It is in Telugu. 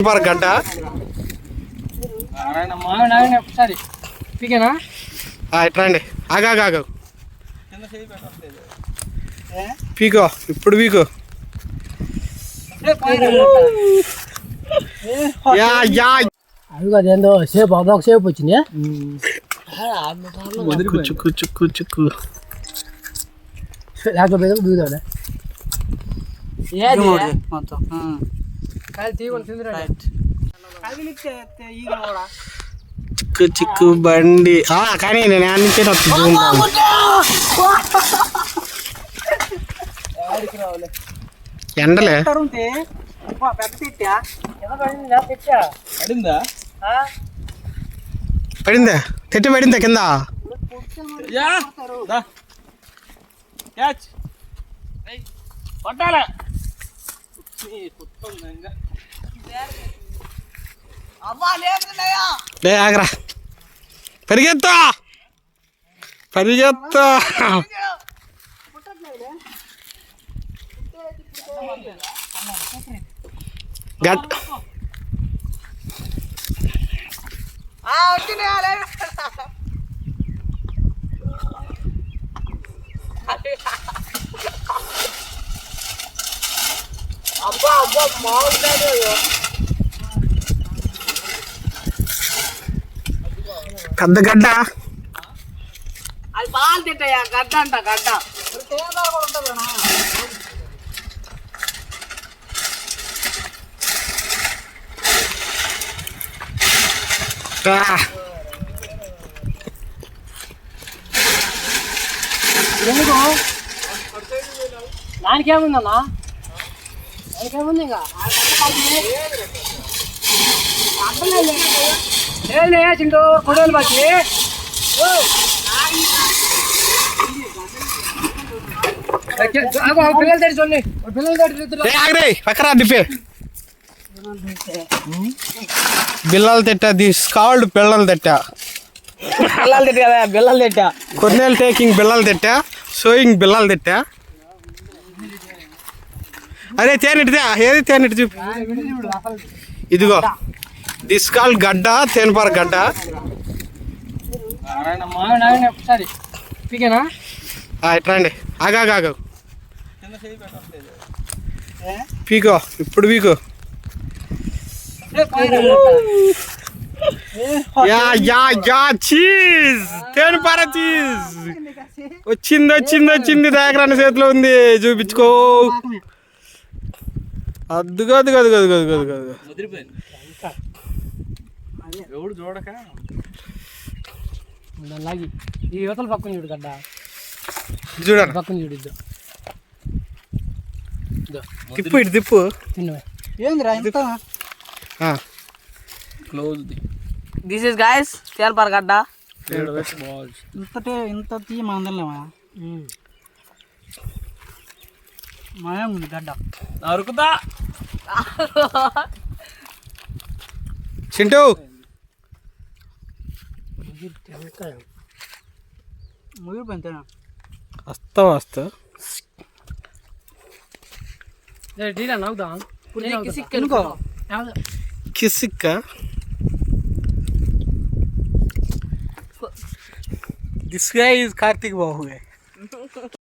గడ్డ ఇట్రండి ఆగాగాగు పీకో ఇప్పుడు పీకో అదేందో సేపు అబ్బాకు సేపు వచ్చింది చుక్కు చుక్కు చుక్కు చిక్కు చిక్కు బండి కానీ నేను నుంచి ఎండలే పడిందా తెట్టి పడిందా కింద ఆగరా పరిగెత్తా పరిగెత్తా గట్ అబ్బా అబ్బా మామూలుగా పెద్ద గడ్డ అది పాలు తింటాయా గడ్డ అంట గడ్డ దానికేముందన్నా దానికేముంది ఇంకా చింటూ కొడవలు బట్టి పిల్లలు తడి చూడండి పిల్లలు తడి పక్కరా డిపే బిల్లలు తిట్టా దిస్ కాల్డ్ పిల్లలు తిట్టా పిల్లలు తిట్ట కదా బిల్లలు తిట్ట కొన్నేళ్ళు టేకింగ్ బిల్లలు తిట్టా షోయింగ్ బిల్లలు తిట్టా అరే తేనెటిదా ఏది తేనెటి చూపి ఇదిగో దిస్ కాల్డ్ గడ్డ తేనెపార గడ్డ ఇట్రండి ఆగాగాగు పీకో ఇప్పుడు పీకో చీజ్ తేనెపార చీజ్ వచ్చింది వచ్చింది వచ్చింది దాకరాని చేతిలో ఉంది చూపించుకో అద్దుగా అదుగు అదుగు అదుగు అదుగు అదుగు ఎవడు చూడక లాగి ఈ యువతల పక్కన చూడు గడ్డ చూడండి పక్కన చూడు తిప్పు ఇటు తిప్పు తిన్నవే ఏందిరా ఇంత క్లోజ్ దిస్ ఇస్ గైస్ తేల్పార గడ్డ ఇంత తీ మందలేమా మాయం ఉంది గడ్డ నరుకుతా చింటూ ముగిరి పంతేనా వస్తా వస్తా కిసిక్క this guy is Karthik Bahu